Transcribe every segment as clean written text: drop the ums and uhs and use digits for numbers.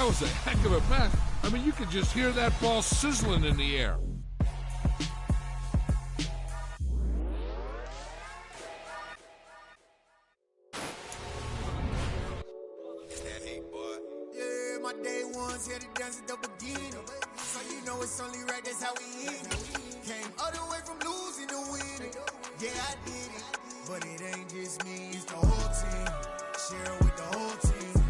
that was a heck of a pass. I mean, you could just hear that ball sizzling in the air. My day ones here to dance at the beginning. So you know it's only right, that's how we end it. Came all the way from losing to winning. Yeah, I did it. But it ain't just me, it's the whole team. Share it with the whole team.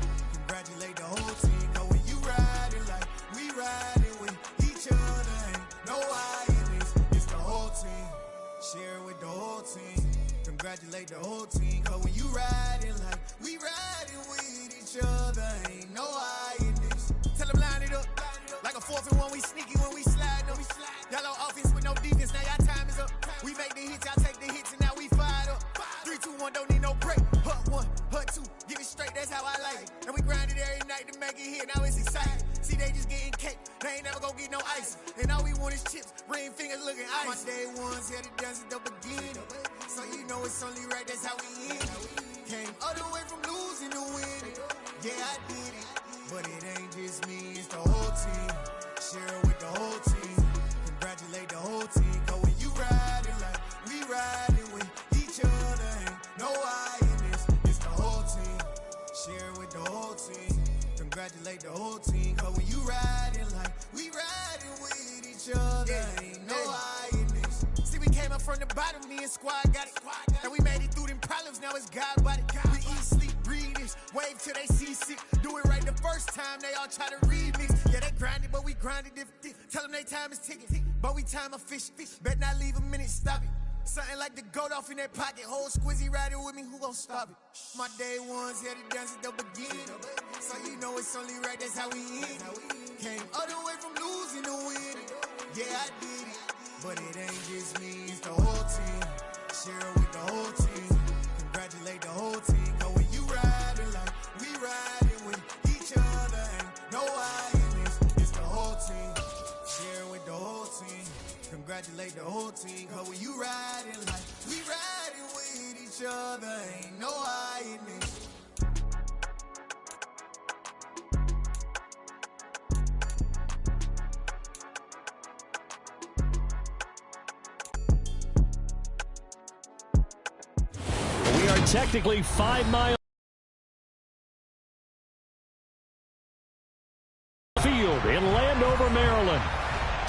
Congratulate the whole team. Cause when you riding like we riding with each other, ain't no I in this. It's the whole team. Share it with the whole team. Congratulate the whole team. Cause when you riding like we riding with each other, ain't no I in this. Tell them line it up. Like a 4th and 1, we sneaky when we slide up. Y'all on offense with no defense, now y'all time is up. We make the hits, y'all take the hits, and now we fired up. 3, 2, 1, don't need no break. Hut 1, hut 2, give it straight, that's how I like it. And we grind it every night to make it hit, now it's exciting. See, they just getting cake, they ain't never gonna get no ice. And all we want is chips, ring fingers looking ice. My day ones here to dance at the beginning. So you know it's only right, that's how we end it. Came all the way from losing to winning. Yeah, I did it. But it ain't just me, it's the whole team. Share it with the whole team. Congratulate the whole team. Cause when you riding like we riding with each other, ain't no I in this. It's the whole team. Share it with the whole team. Congratulate the whole team. Cause when you riding like we riding with each other, ain't no I in this. See, we came up from the bottom, me and squad got it. And we made it through them problems, now it's God body. We eat, sleep, breathe this. Wave till they see sick. Do it right the first time, they all try to remix. Yeah, they grinded, but we grinded different. Tell them they time is ticking, but we time a fish. Bet not leave a minute, stop it. Something like the goat off in their pocket. Whole squizzy riding with me, who gon' stop it? My day ones here to dance at the beginning. So you know it's only right, that's how we end it. Came all the way from losing to winning. Yeah, I did it. But it ain't just me, it's the whole team. Share it with the whole team. Congratulate the whole team. Cause when you riding like we riding with each other, ain't no I in this. It's the whole team. Share it with the whole team. Congratulate the whole team. Cause when you riding like we riding with each other, ain't no I in this. Technically 5 miles field in Landover, Maryland.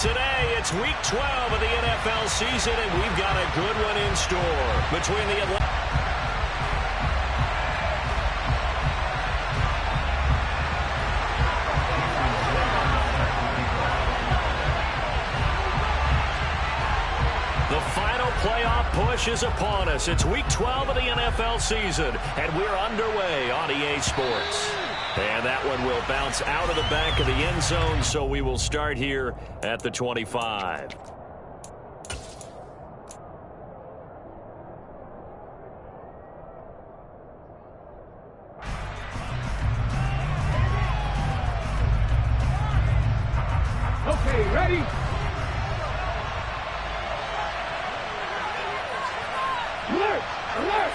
Today, it's week 12 of the NFL season, and we've got a good one in store between the Atlanta. Playoff push is upon us. It's week 12 of the NFL season, and we're underway on EA Sports. And that one will bounce out of the back of the end zone, so we will start here at the 25. Okay, ready? Alert! Alert!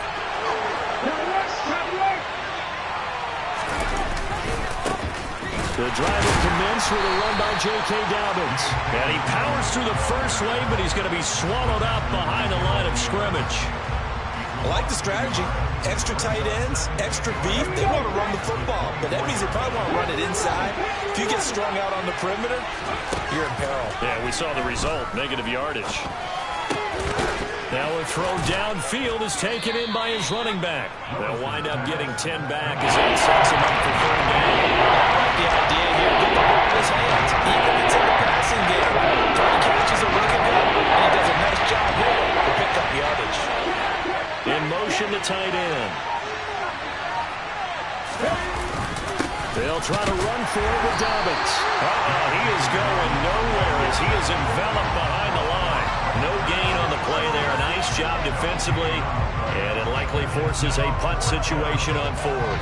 The drive will commence with a run by J.K. Dobbins. And he powers through the first lane, but he's going to be swallowed up behind the line of scrimmage. I like the strategy. Extra tight ends, extra beef. They want to run the football, but that means they probably want to run it inside. If you get strung out on the perimeter, you're in peril. Yeah, we saw the result, negative yardage. Now a throw downfield is taken in by his running back. They'll wind up getting 10 back as that sets him up for third down. I like the idea here. Get the ball in his hands, even if it's in the passing game. Trying to catch is a rookie gun, and he does a nice job here to pick up yardage. In motion to tight end. They'll try to run for it with Dobbins. He is going nowhere as he is enveloped behind the line. No gain on the play there. Nice job defensively. And it likely forces a punt situation on fourth.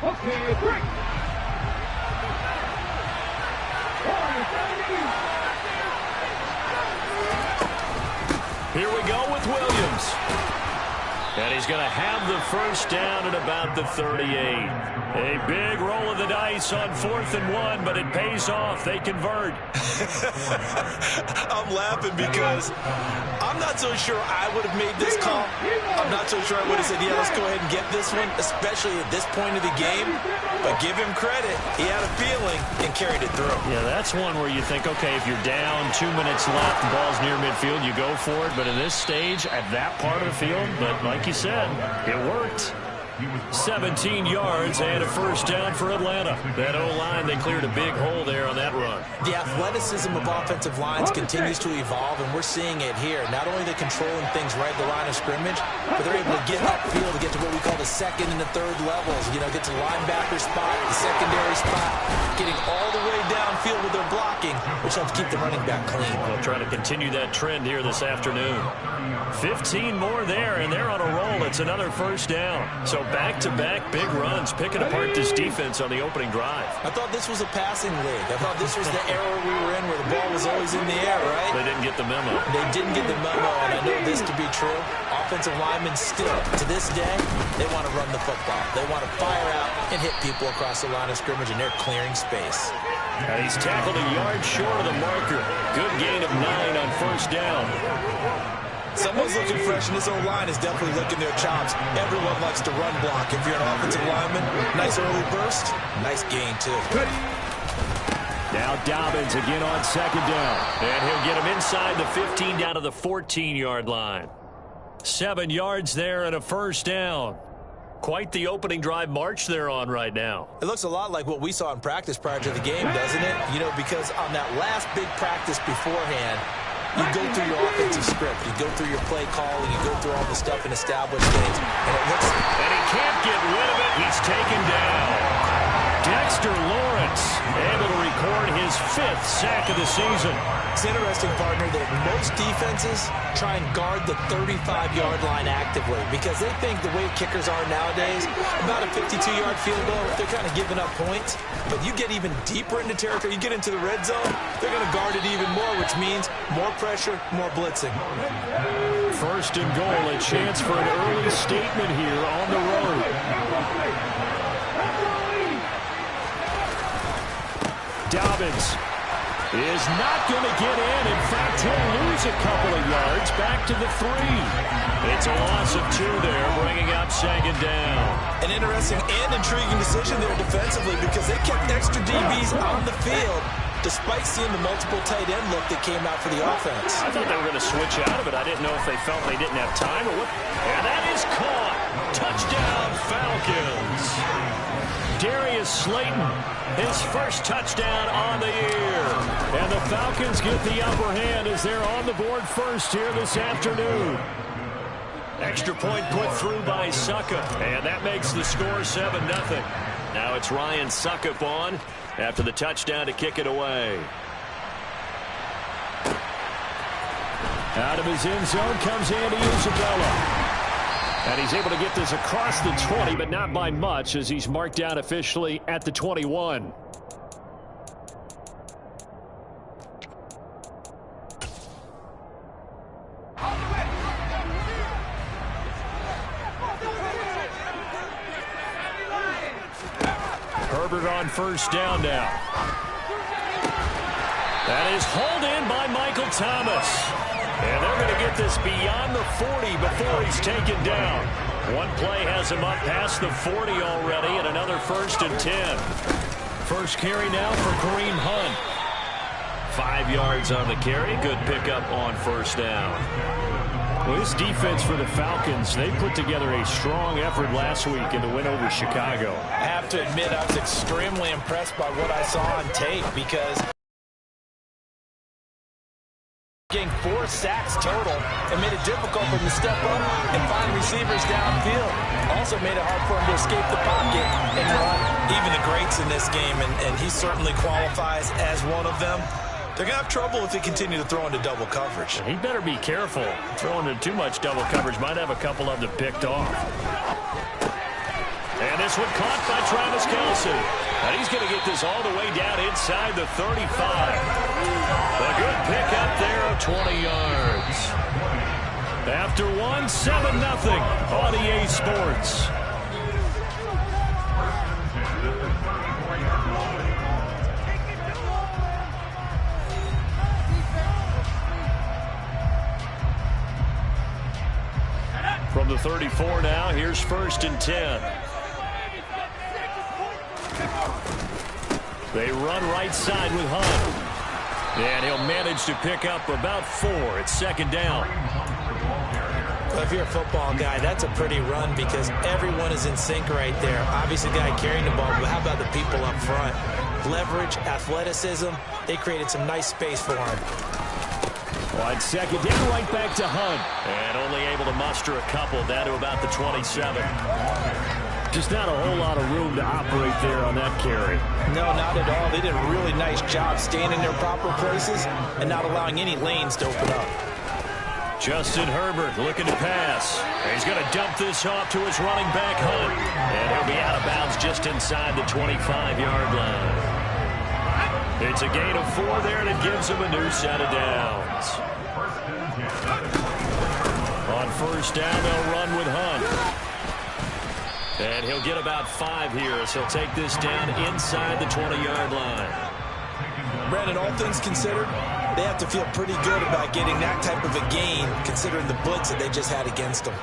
Okay, break. Here we go with Williams. And he's going to have the first down at about the 38. A big roll of the dice on 4th and 1, but it pays off. They convert. I'm laughing because I'm not so sure I would have made this call. I'm not so sure I would have said, yeah, let's go ahead and get this one, especially at this point of the game. But give him credit. He had a feeling and carried it through. Yeah, that's one where you think, okay, if you're down 2 minutes left, the ball's near midfield, you go for it. But in this stage, at that part of the field, but like you said, it worked. 17 yards and a first down for Atlanta. That O-line, they cleared a big hole there on that run. The athleticism of offensive lines continues to evolve, and we're seeing it here. Not only are they controlling things right at the line of scrimmage, but they're able to get upfield to get to what we call the second and the third levels. You know, get to the linebacker spot, the secondary spot, getting all the way downfield with their blocking, which helps keep the running back clean. They'll try to continue that trend here this afternoon. 15 more there, and they're on a roll. It's another first down. So back-to-back big runs, picking apart this defense on the opening drive. I thought this was a passing league. I thought this was the era we were in where the ball was always in the air, right? They didn't get the memo. They didn't get the memo, and I know this to be true. Offensive linemen still, to this day, they want to run the football. They want to fire out and hit people across the line of scrimmage, and they're clearing space. And he's tackled a yard short of the marker. Good gain of 9 on first down. Someone's looking fresh, and this O-line is definitely licking their chops. Everyone likes to run block. If you're an offensive lineman, nice early burst, nice gain, too. Now Dobbins again on second down. And he'll get him inside the 15 down to the 14-yard line. 7 yards there and a first down. Quite the opening drive march they're on right now. It looks a lot like what we saw in practice prior to the game, doesn't it? You know, because on that last big practice beforehand, you go through your offensive script. You go through your play calling. You go through all the stuff in established games. And he can't get rid of it. He's taken down. Dexter Lawrence able to record his 5th sack of the season. It's interesting, partner, that most defenses try and guard the 35-yard line actively because they think the way kickers are nowadays, about a 52-yard field goal, they're kind of giving up points. But you get even deeper into territory, you get into the red zone, they're going to guard it even more, which means more pressure, more blitzing. First and goal, a chance for an early statement here on the road. Dobbins is not going to get in. In fact, he'll lose a couple of yards back to the 3. It's a loss of 2 there, bringing up second down. An interesting and intriguing decision there defensively because they kept extra DBs on the field despite seeing the multiple tight end look that came out for the offense. I thought they were going to switch out of it. I didn't know if they felt they didn't have time or what. And that is caught. Touchdown, Falcons. Darius Slayton, his first touchdown on the year. And the Falcons get the upper hand as they're on the board first here this afternoon. Extra point put through by Succop, and that makes the score 7-0. Now it's Ryan Succop on after the touchdown to kick it away. Out of his end zone comes Andy Isabella. And he's able to get this across the 20, but not by much as he's marked down officially at the 21. Herbert on first down now. That is hauled in by Michael Thomas. And they're going to get this beyond the 40 before he's taken down. One play has him up past the 40 already, and another first and 10. First carry now for Kareem Hunt. 5 yards on the carry. Good pickup on first down. Well, this defense for the Falcons, they put together a strong effort last week in the win over Chicago. I have to admit, I was extremely impressed by what I saw on tape because getting 4 sacks total and made it difficult for him to step up and find receivers downfield. Also made it hard for him to escape the pocket and run. Even the greats in this game, and he certainly qualifies as one of them. They're going to have trouble if they continue to throw into double coverage. He better be careful. Throwing into too much double coverage might have a couple of them picked off. And And this one caught by Travis Kelce. And he's going to get this all the way down inside the 35. A good pickup there of 20 yards. After one, 7-0 on EA Sports. From the 34 now, here's 1st and 10. They run right side with Hunt. And he'll manage to pick up about 4. It's 2nd down. Well, if you're a football guy, that's a pretty run because everyone is in sync right there. Obviously, the guy carrying the ball, but how about the people up front? Leverage, athleticism, they created some nice space for him. On 2nd down, right back to Hunt. And only able to muster a couple down to about the 27. Just not a whole lot of room to operate there on that carry. No, not at all. They did a really nice job staying in their proper places and not allowing any lanes to open up. Justin Herbert looking to pass. He's going to dump this off to his running back, Hunt. And he'll be out of bounds just inside the 25-yard line. It's a gain of 4 there, and it gives him a new set of downs. On 1st down, they'll run with Hunt. And he'll get about 5 here as he'll take this down inside the 20-yard line. Brandon, all things considered, they have to feel pretty good about getting that type of a gain considering the blitz that they just had against them.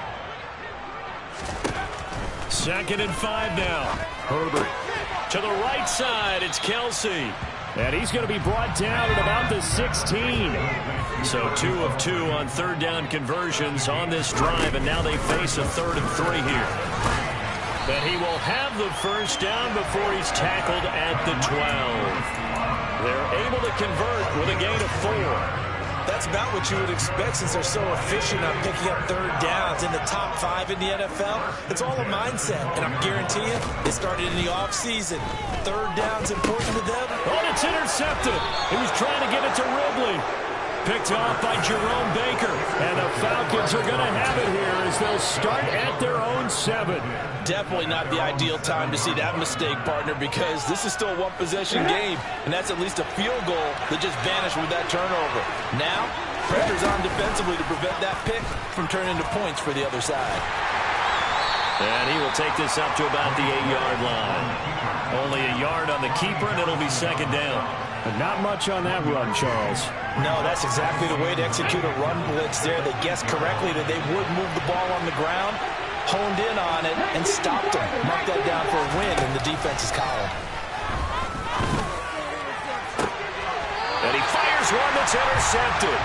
2nd and 5 now. Herbert to the right side. It's Kelce. And he's going to be brought down at about the 16. So 2 of 2 on 3rd down conversions on this drive, and now they face a 3rd and 3 here. But he will have the 1st down before he's tackled at the 12. They're able to convert with a gain of 4. That's about what you would expect since they're so efficient on picking up 3rd downs in the top 5 in the NFL. It's all a mindset, and I'm guaranteeing it started in the offseason. 3rd down's important to them. Oh, it's intercepted. He was trying to get it to Ridley. Picked off by Jerome Baker. And the Falcons are going to have it here as they'll start at their own 7. Definitely not the ideal time to see that mistake, partner, because this is still a one-possession game, and that's at least a field goal that just vanished with that turnover. Now, pressure's on defensively to prevent that pick from turning into points for the other side. And he will take this up to about the 8-yard line. Only a yard on the keeper, and it'll be 2nd down. But not much on that run, Charles. No, that's exactly the way to execute a run blitz there. They guessed correctly that they would move the ball on the ground, honed in on it, and stopped them. Mark that down for a win in the defense's column. And he fires one that's intercepted.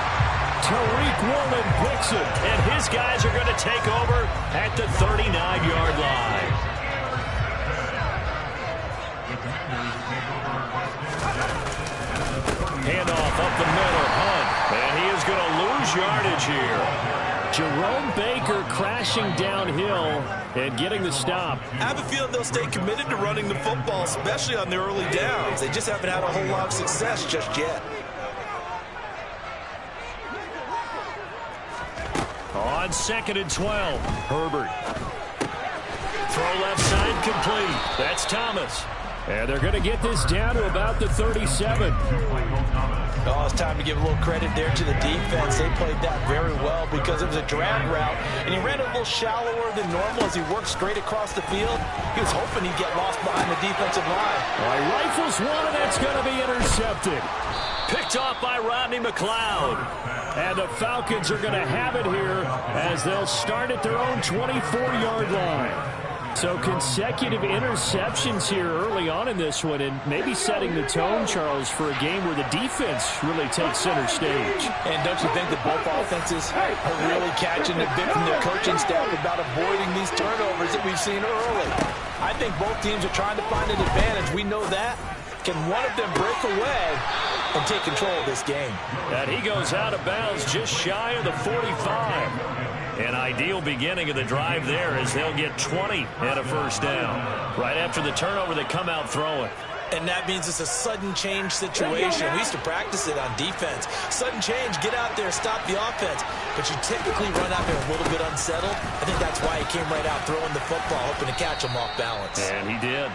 Tariq Woolen picks it, and his guys are going to take over at the 39-yard line. Handoff up the middle, Hunt, and he is going to lose yardage here. Jerome Baker crashing downhill and getting the stop. I have a feeling they'll stay committed to running the football, especially on the early downs. They just haven't had a whole lot of success just yet. On 2nd and 12, Herbert. Throw left side complete. That's Thomas. And they're going to get this down to about the 37. Oh, it's time to give a little credit there to the defense. They played that very well because it was a drag route, and he ran a little shallower than normal as he worked straight across the field. He was hoping he'd get lost behind the defensive line. Well, he rifles one, and that's going to be intercepted. Picked off by Rodney McLeod. And the Falcons are going to have it here as they'll start at their own 24-yard line. So consecutive interceptions here early on in this one, and maybe setting the tone, Charles, for a game where the defense really takes center stage. And don't you think that both offenses are really catching a bit from their coaching staff about avoiding these turnovers that we've seen early? I think both teams are trying to find an advantage. We know that. Can one of them break away and take control of this game? And he goes out of bounds just shy of the 45. An ideal beginning of the drive there as they'll get 20 and a 1st down. Right after the turnover, they come out throwing. And that means it's a sudden change situation. We used to practice it on defense. Sudden change, get out there, stop the offense. But you typically run out there a little bit unsettled. I think that's why he came right out throwing the football, hoping to catch him off balance. And he did.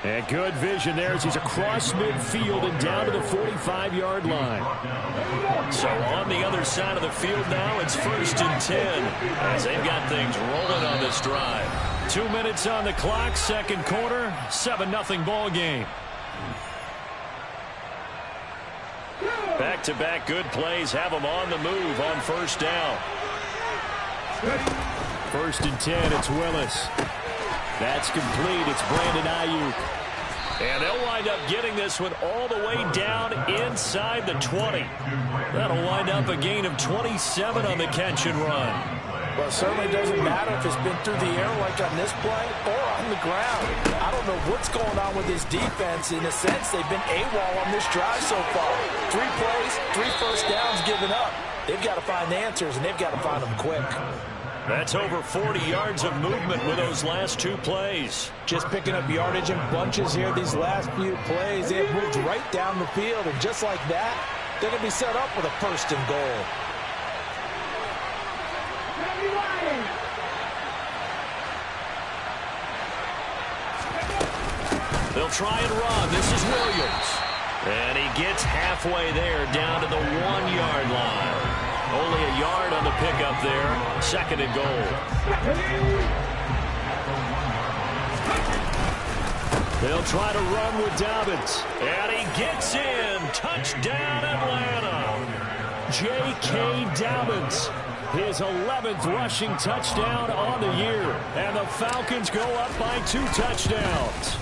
And good vision there as he's across midfield and down to the 45-yard line. So on the other side of the field now, it's 1st and 10 as they've got things rolling on this drive. 2 minutes on the clock, second quarter, 7-0 ball game. Back-to-back good plays have them on the move on first down. 1st and 10, it's Willis. That's complete. It's Brandon Ayuk. And they'll wind up getting this one all the way down inside the 20. That'll wind up a gain of 27 on the catch and run. Well, it certainly doesn't matter if it's been through the air like on this play or on the ground. I don't know what's going on with this defense. In a sense, they've been AWOL on this drive so far. 3 plays, 3 first downs given up. They've got to find answers, and they've got to find them quick. That's over 40 yards of movement with those last 2 plays. Just picking up yardage in bunches here these last few plays. They have moved right down the field, and just like that, they're going to be set up with a 1st and goal. They'll try and run. This is Williams. And he gets halfway there down to the 1-yard line. Only a yard on the pickup there. 2nd and goal. They'll try to run with Dobbins. And he gets in. Touchdown, Atlanta. J.K. Dobbins. His 11th rushing touchdown on the year. And the Falcons go up by 2 touchdowns.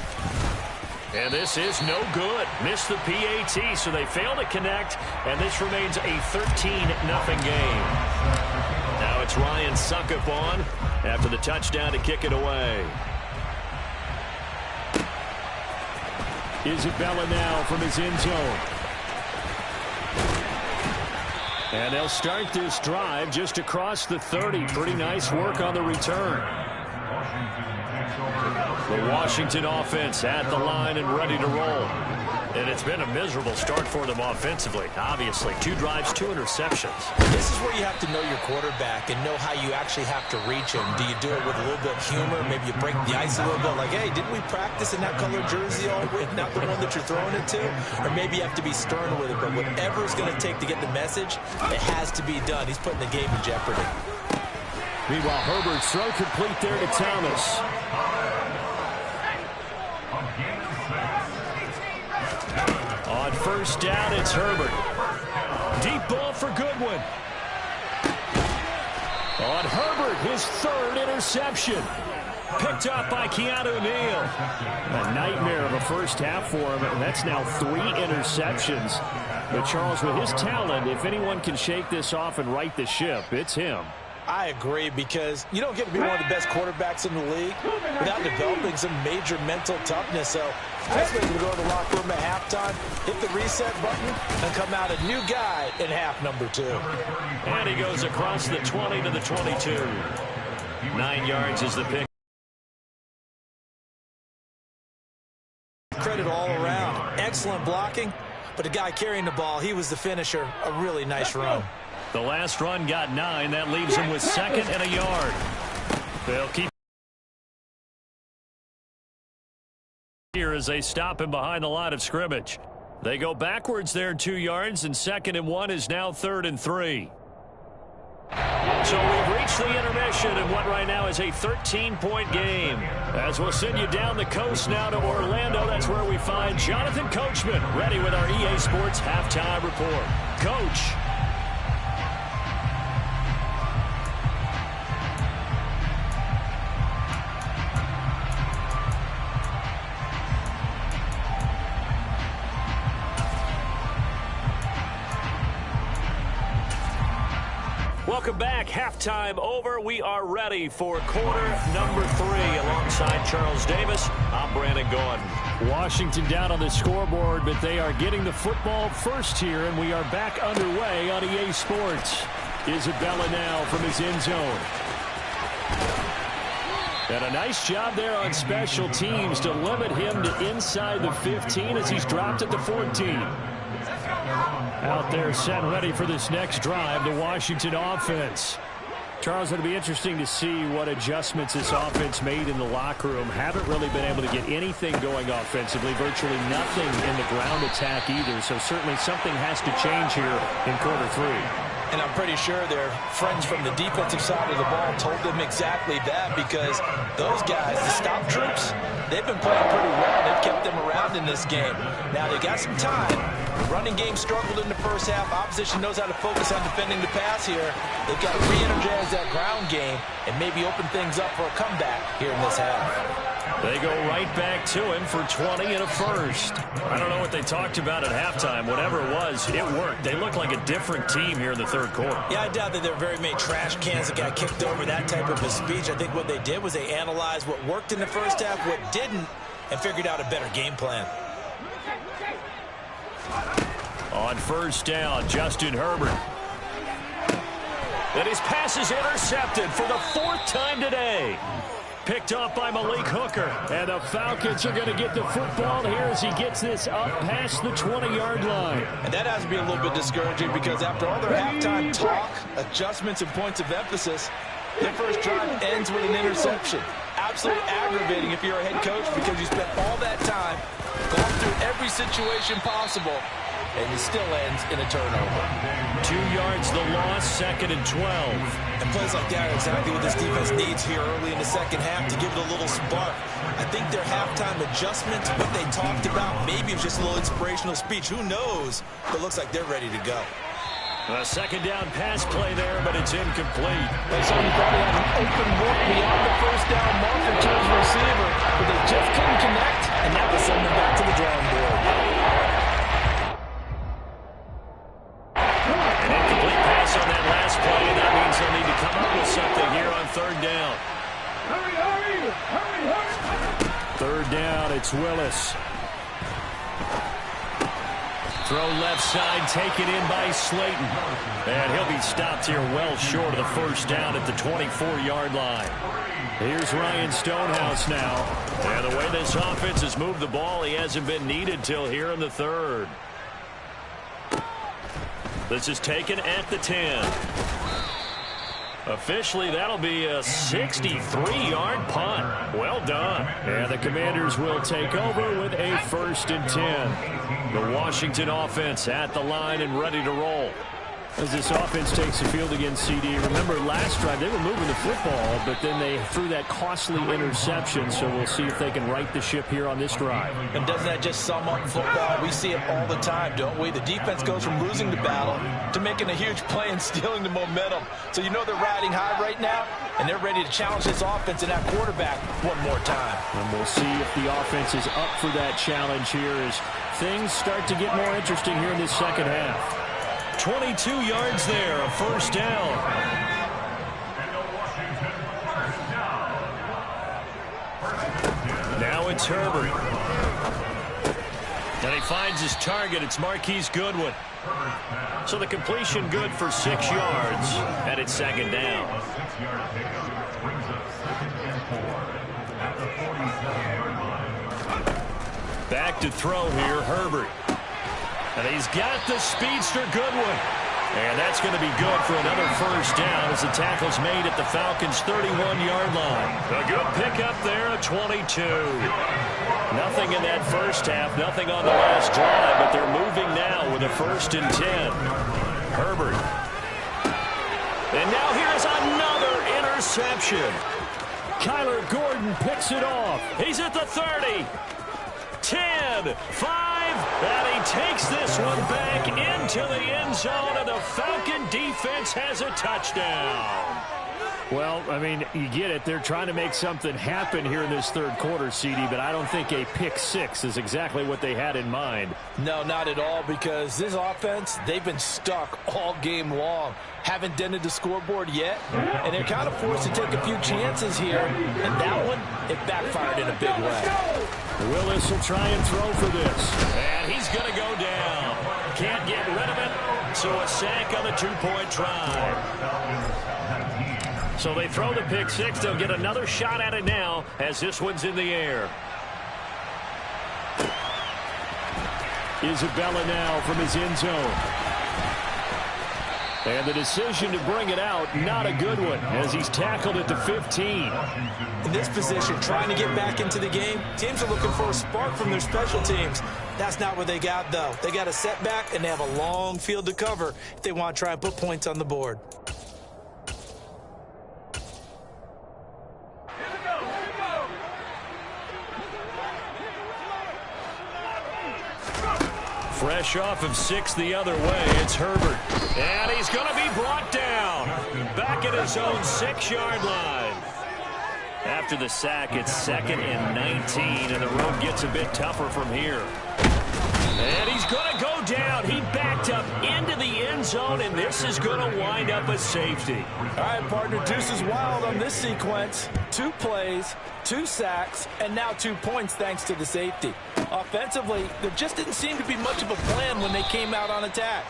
And this is no good. Missed the PAT, so they fail to connect, and this remains a 13-0 game. Now it's Ryan Succop on after the touchdown to kick it away. Isabella now from his end zone. And they'll start this drive just across the 30. Pretty nice work on the return. The Washington offense at the line and ready to roll. And it's been a miserable start for them offensively. Obviously, 2 drives, 2 interceptions. This is where you have to know your quarterback and know how you actually have to reach him. Do you do it with a little bit of humor? Maybe you break the ice a little bit. Like, hey, didn't we practice in that colored jersey all week? Not the one that you're throwing it to? Or maybe you have to be stern with it. But whatever it's going to take to get the message, it has to be done. He's putting the game in jeopardy. Meanwhile, Herbert's throw complete there to Thomas. On first down, it's Herbert. Deep ball for Goodwin. On Herbert, his 3rd interception. Picked up by Keanu Neal. A nightmare of a first half for him. That's now 3 interceptions. But Charles, with his talent, if anyone can shake this off and right the ship, it's him. I agree, because you don't get to be one of the best quarterbacks in the league without developing some major mental toughness. So that's when you go to the locker room at halftime, hit the reset button, and come out a new guy in half number 2. And he goes across the 20 to the 22. 9 yards is the pick. Credit all around. Excellent blocking, but the guy carrying the ball, he was the finisher. A really nice run. The last run got 9. That leaves him with 2nd and a yard. They'll keep here as they stop him behind the line of scrimmage. They go backwards there 2 yards, and 2nd and 1 is now 3rd and 3. So we've reached the intermission in what right now is a 13-point game. As we'll send you down the coast now to Orlando, that's where we find Jonathan Coachman ready with our EA Sports Halftime Report. Coach. Welcome back. Halftime over. We are ready for quarter number 3. Alongside Charles Davis, I'm Brandon Gaudin. Washington down on the scoreboard, but they are getting the football first here, and we are back underway on EA Sports. Isabella now from his end zone. And a nice job there on special teams to limit him to inside the 15 as he's dropped at the 14. Out there set ready for this next drive, the Washington offense. Charles, it'll be interesting to see what adjustments this offense made in the locker room. Haven't really been able to get anything going offensively, virtually nothing in the ground attack either. So certainly something has to change here in quarter 3. And I'm pretty sure their friends from the defensive side of the ball told them exactly that, because those guys, the stop troops, they've been playing pretty well. They've kept them around in this game. Now, they got some time. The running game struggled in the first half. Opposition knows how to focus on defending the pass here. They've got to re-energize that ground game and maybe open things up for a comeback here in this half. They go right back to him for 20 and a first. I don't know what they talked about at halftime. Whatever it was, it worked. They look like a different team here in the third quarter. Yeah, I doubt that there were very many trash cans that got kicked over, that type of a speech. I think what they did was they analyzed what worked in the first half, what didn't, and figured out a better game plan. On first down, Justin Herbert. And his pass is intercepted for the 4th time today. Picked off by Malik Hooker. And the Falcons are going to get the football here as he gets this up past the 20-yard line. And that has to be a little bit discouraging, because after all their halftime talk, adjustments, and points of emphasis, their first drive ends with an interception. Absolutely aggravating if you're a head coach, because you spent all that time going through every situation possible, and it still ends in a turnover. 2 yards the loss, 2nd and 12. And plays like that are exactly what this defense needs here early in the second half to give it a little spark. I think their halftime adjustments, what they talked about, maybe it was just a little inspirational speech. Who knows? But it looks like they're ready to go. A second down pass play there, but it's incomplete. They certainly thought he had an open look beyond the first down marker to his receiver, but they just couldn't connect, and that will send them back to the drawing board. An incomplete pass on that last play, and that means they'll need to come up with something here on 3rd down. Hurry! 3rd down, it's Willis. Throw left side, taken in by Slayton. And he'll be stopped here well short of the first down at the 24-yard line. Here's Ryan Stonehouse now. And the way this offense has moved the ball, he hasn't been needed till here in the 3rd. This is taken at the 10. Officially, that'll be a 63-yard punt. Well done. And the Commanders will take over with a 1st and 10. The Washington offense at the line and ready to roll. As this offense takes the field against CD, remember last drive they were moving the football, but then they threw that costly interception, so we'll see if they can right the ship here on this drive. And doesn't that just sum up football? We see it all the time, don't we? The defense goes from losing the battle to making a huge play and stealing the momentum. So you know they're riding high right now, and they're ready to challenge this offense and that quarterback one more time. And we'll see if the offense is up for that challenge here as things start to get more interesting here in this second half. 22 yards there, a 1st down. Now it's Herbert. And he finds his target. It's Marquise Goodwin. So the completion good for 6 yards, and it's 2nd down. Back to throw here, Herbert. And he's got the speedster Goodwin. And that's going to be good for another 1st down as the tackle's made at the Falcons' 31-yard line. A good pickup there at 22. Nothing in that first half, nothing on the last drive, but they're moving now with a 1st and 10. Herbert. And now here's another interception. Kyler Gordon picks it off. He's at the 30. 10, 5, and he takes this one back into the end zone, and the Falcon defense has a touchdown. Well, I mean, you get it. They're trying to make something happen here in this 3rd quarter, CD, but I don't think a pick 6 is exactly what they had in mind. No, not at all, because this offense, they've been stuck all game long. Haven't dented the scoreboard yet, and they're kind of forced to take a few chances here, and that one, it backfired in a big way. Willis will try and throw for this, and he's going to go down. Can't get rid of it, so a sack on the 2-point try. So they throw the pick six. They'll get another shot at it now as this one's in the air. Isabella now from his end zone. And the decision to bring it out, not a good one, as he's tackled at the 15. In this position, trying to get back into the game, teams are looking for a spark from their special teams. That's not what they got, though. They got a setback, and they have a long field to cover if they want to try and put points on the board. Fresh off of 6 the other way, it's Herbert. And he's going to be brought down. Back at his own 6-yard line. After the sack, it's 2nd and 19, and the road gets a bit tougher from here. And he's going to go down. He backed up into the end zone, and this is going to wind up a safety. All right, partner, deuce is wild on this sequence. 2 plays, 2 sacks, and now 2 points thanks to the safety. Offensively, there just didn't seem to be much of a plan when they came out on attack.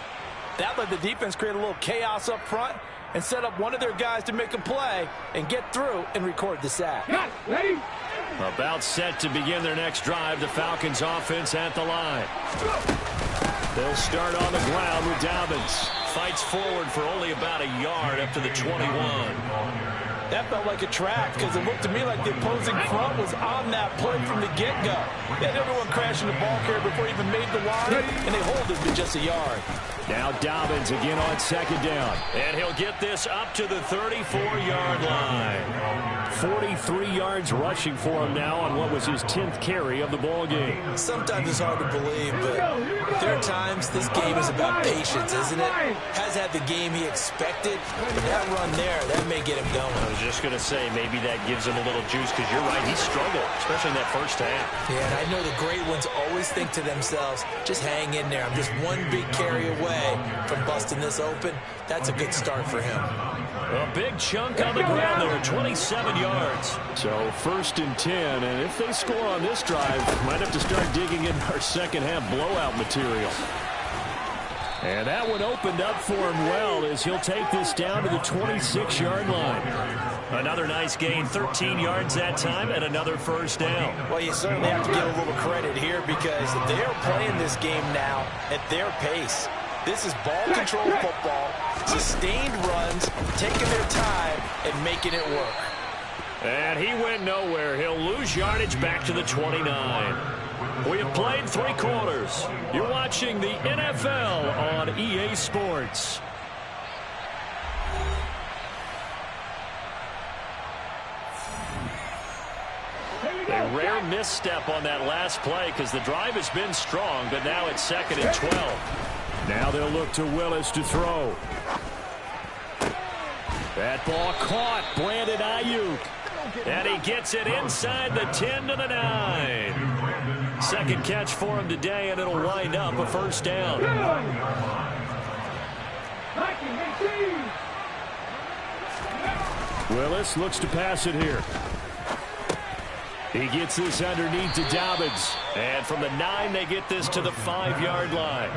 That let the defense create a little chaos up front and set up one of their guys to make a play and get through and record the sack. Ready? About set to begin their next drive, the Falcons offense at the line. They'll start on the ground with Dobbins. Fights forward for only about a yard up to the 21. That felt like a trap because it looked to me like the opposing front was on that play from the get-go. They had everyone crashing the ball carrier before he even made the line, and they hold it to just a yard. Now Dobbins again on 2nd down. And he'll get this up to the 34-yard line. 43 yards rushing for him now on what was his 10th carry of the ball game. Sometimes it's hard to believe, but there are times this game is about patience, isn't it? Has had the game he expected, but that run there, that may get him going. I was just going to say, maybe that gives him a little juice, because you're right, he struggled, especially in that first half. Yeah, and I know the great ones always think to themselves, just hang in there. I'm just one big carry away from busting this open. That's a good start for him. A big chunk on the ground there, 27 yards. So 1st and 10, and if they score on this drive, might have to start digging in our second half blowout material. And that one opened up for him well as he'll take this down to the 26-yard line. Another nice gain, 13 yards that time, and another first down. Well, you certainly have to give a little credit here because they are playing this game now at their pace. This is ball control football, sustained runs, taking their time, and making it work. And he went nowhere. He'll lose yardage back to the 29. We have played 3 quarters. You're watching the NFL on EA Sports. A rare misstep on that last play because the drive has been strong, but now it's 2nd and 12. Now they'll look to Willis to throw. That ball caught. Brandon Ayuk. And he gets it inside the 10 to the 9. Second catch for him today, and it'll wind up a first down. Willis looks to pass it here. He gets this underneath to Dobbins. And from the 9, they get this to the 5-yard line.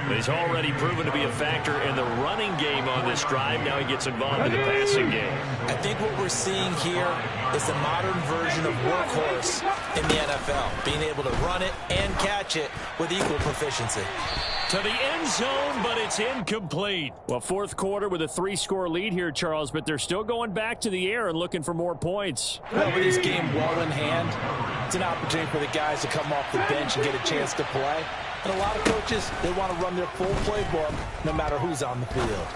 He's already proven to be a factor in the running game on this drive. Now he gets involved in the passing game. I think what we're seeing here is the modern version of workhorse in the NFL, being able to run it and catch it with equal proficiency. To the end zone, but it's incomplete. Well, 4th quarter with a 3-score lead here, Charles, but they're still going back to the air and looking for more points. Well, with this game well in hand, it's an opportunity for the guys to come off the bench and get a chance to play. And a lot of coaches, they want to run their full playbook no matter who's on the field.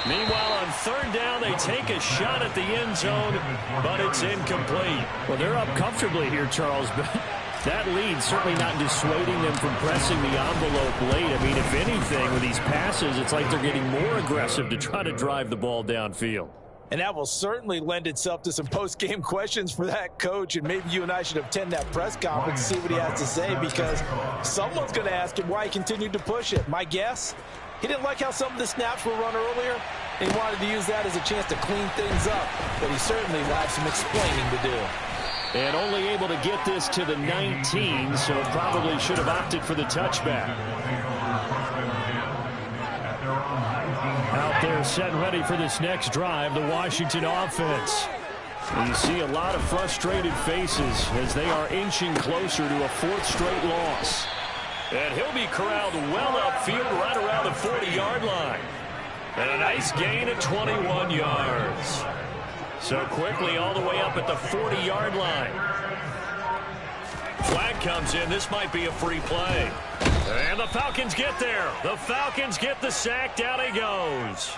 Meanwhile, on 3rd down, they take a shot at the end zone, but it's incomplete. Well, they're up comfortably here, Charles, but that lead certainly not dissuading them from pressing the envelope late. I mean, if anything, with these passes, it's like they're getting more aggressive to try to drive the ball downfield. And that will certainly lend itself to some post-game questions for that coach, and maybe you and I should attend that press conference to see what he has to say, because someone's going to ask him why he continued to push it. My guess, he didn't like how some of the snaps were run earlier, and he wanted to use that as a chance to clean things up, but he certainly will have some explaining to do. And only able to get this to the 19, so probably should have opted for the touchback. Out there set and ready for this next drive, the Washington offense. You see a lot of frustrated faces as they are inching closer to a fourth straight loss. And he'll be corralled well upfield right around the 40-yard line. And a nice gain of 21 yards. So quickly all the way up at the 40-yard line. Flag comes in. This might be a free play. And the Falcons get there. The Falcons get the sack. Down he goes.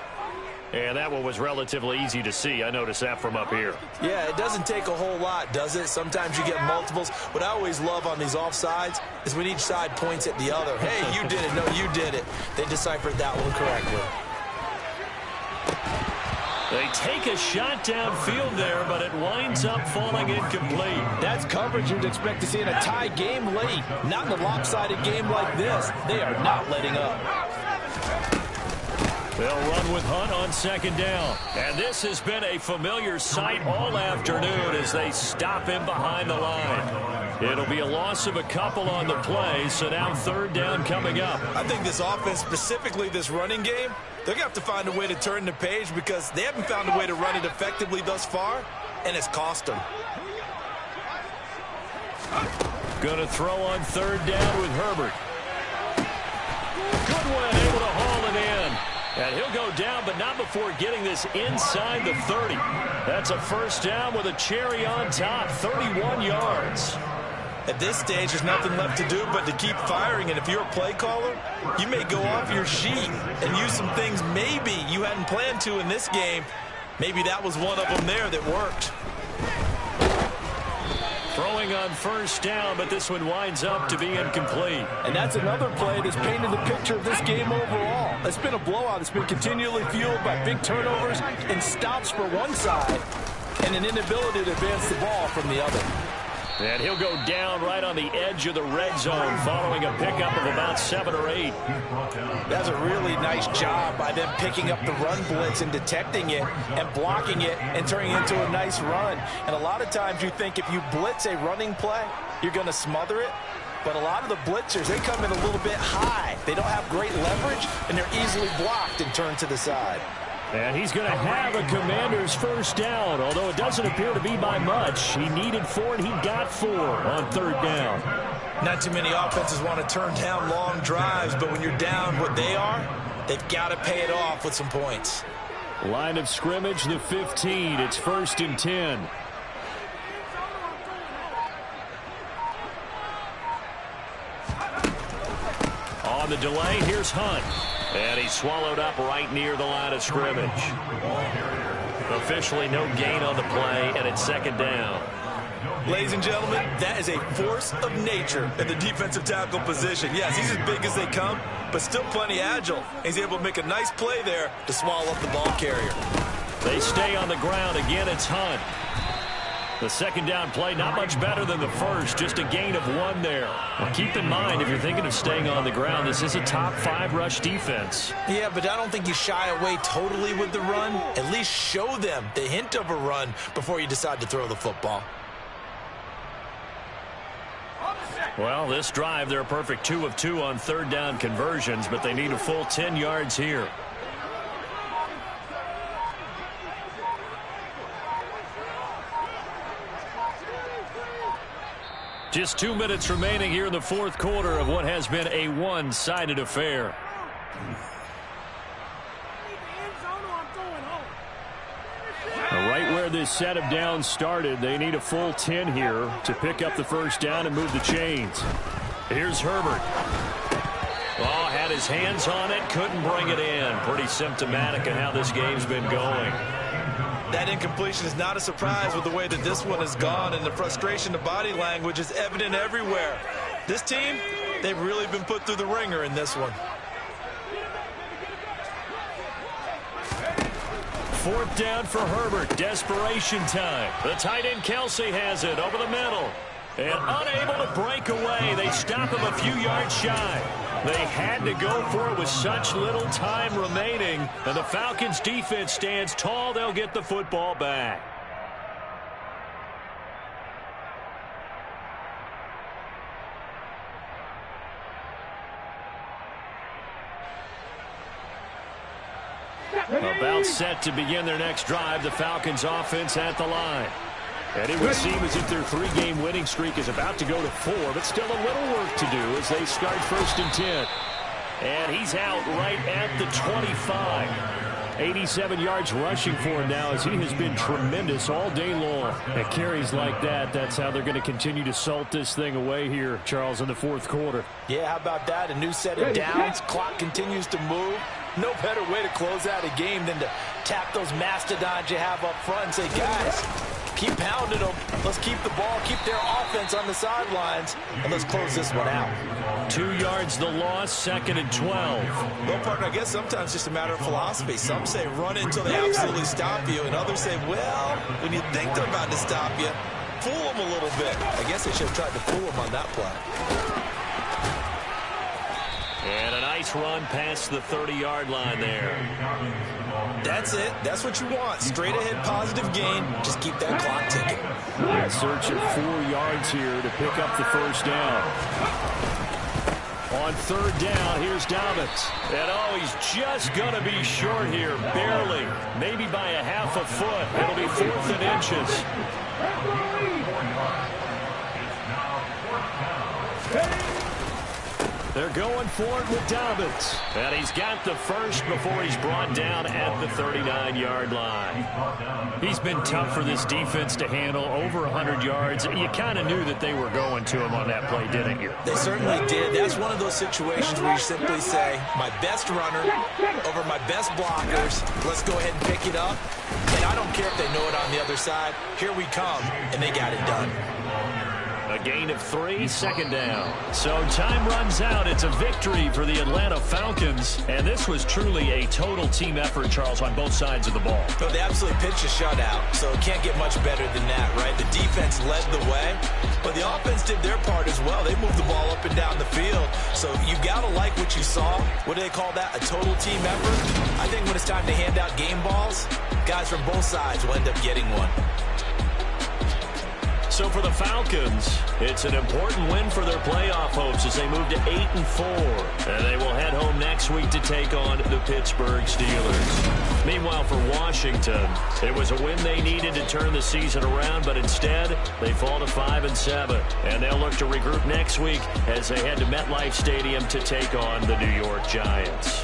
And that one was relatively easy to see. I noticed that from up here. Yeah, it doesn't take a whole lot, does it? Sometimes you get multiples. What I always love on these offsides is when each side points at the other. Hey, you did it. No, you did it. They deciphered that one correctly. They take a shot downfield there, but it winds up falling incomplete. That's coverage you'd expect to see in a tie game late. Not in a lopsided game like this. They are not letting up. They'll run with Hunt on second down. And this has been a familiar sight all afternoon as they stop him behind the line. It'll be a loss of a couple on the play, so now third down coming up. I think this offense, specifically this running game, they're going to have to find a way to turn the page because they haven't found a way to run it effectively thus far, and it's cost them. Going to throw on third down with Herbert. Goodwin able to haul it in. And he'll go down, but not before getting this inside the 30. That's a first down with a cherry on top, 31 yards. At this stage, there's nothing left to do but to keep firing. And if you're a play caller, you may go off your sheet and use some things maybe you hadn't planned to in this game. Maybe that was one of them there that worked. Throwing on first down, but this one winds up to be incomplete. And that's another play that's painted the picture of this game overall. It's been a blowout. It's been continually fueled by big turnovers and stops for one side and an inability to advance the ball from the other. And he'll go down right on the edge of the red zone following a pickup of about 7 or 8. That's a really nice job by them picking up the run blitz and detecting it and blocking it and turning it into a nice run. And a lot of times you think if you blitz a running play, you're going to smother it. But a lot of the blitzers, they come in a little bit high. They don't have great leverage, and they're easily blocked and turned to the side. And he's going to have a Commander's first down, although it doesn't appear to be by much. He needed 4, and he got 4 on third down. Not too many offenses want to turn down long drives, but when you're down what they are, they've got to pay it off with some points. Line of scrimmage, the 15. It's 1st and 10. On the delay, here's Hunt. And he's swallowed up right near the line of scrimmage. Officially no gain on the play, and it's second down. Ladies and gentlemen, that is a force of nature at the defensive tackle position. Yes, he's as big as they come, but still plenty agile. He's able to make a nice play there to swallow up the ball carrier. They stay on the ground. Again, it's Hunt. The second down play, not much better than the first, just a gain of 1 there. Well, keep in mind, if you're thinking of staying on the ground, this is a top 5 rush defense. Yeah, but I don't think you shy away totally with the run. At least show them the hint of a run before you decide to throw the football. Well, this drive, they're a perfect 2 of 2 on third down conversions, but they need a full 10 yards here. Just 2 minutes remaining here in the fourth quarter of what has been a one-sided affair. Right where this set of downs started, they need a full 10 here to pick up the first down and move the chains. Here's Herbert. Oh, had his hands on it, couldn't bring it in. Pretty symptomatic of how this game's been going. That incompletion is not a surprise with the way that this one has gone, and the frustration, the body language is evident everywhere. This team, they've really been put through the ringer in this one. Fourth down for Herbert. Desperation time. The tight end Kelsey has it over the middle. And unable to break away. They stop him a few yards shy. They had to go for it with such little time remaining. And the Falcons defense stands tall. They'll get the football back. About set to begin their next drive, the Falcons offense at the line. And it would seem as if their 3-game winning streak is about to go to 4, but still a little work to do as they start 1st and 10. And he's out right at the 25. 87 yards rushing for him now as he has been tremendous all day long. At carries like that, that's how they're going to continue to salt this thing away here, Charles, in the 4th quarter. Yeah, how about that? A new set of downs. Clock continues to move. No better way to close out a game than to tap those mastodons you have up front and say, guys, keep pounding them. Let's keep the ball, keep their offense on the sidelines, and let's close this one out. 2 yards the loss, 2nd and 12. Well, partner, I guess sometimes it's just a matter of philosophy. Some say run it until they absolutely stop you, and others say, well, when you think they're about to stop you, fool them a little bit. I guess they should have tried to fool them on that play. And a nice run past the 30-yard line there. That's it. That's what you want. Straight ahead positive gain. Just keep that clock ticking. A search of 4 yards here to pick up the 1st down. On 3rd down, here's Dobbins. And oh, he's just going to be short here, barely. Maybe by a half a foot. It'll be 4th and inches. They're going for it with Dobbins. And he's got the first before he's brought down at the 39-yard line. He's been tough for this defense to handle, over 100 yards. You kind of knew that they were going to him on that play, didn't you? They certainly did. That's one of those situations where you simply say, my best runner over my best blockers. Let's go ahead and pick it up. And I don't care if they know it on the other side. Here we come, and they got it done. A gain of 3, 2nd down. So time runs out. It's a victory for the Atlanta Falcons. And this was truly a total team effort, Charles, on both sides of the ball. So they absolutely pitched a shutout, so it can't get much better than that, right? The defense led the way, but the offense did their part as well. They moved the ball up and down the field. So you got to like what you saw. What do they call that? A total team effort? I think when it's time to hand out game balls, guys from both sides will end up getting one. So for the Falcons, it's an important win for their playoff hopes as they move to 8-4. And they will head home next week to take on the Pittsburgh Steelers. Meanwhile, for Washington, it was a win they needed to turn the season around, but instead, they fall to 5-7. And they'll look to regroup next week as they head to MetLife Stadium to take on the New York Giants.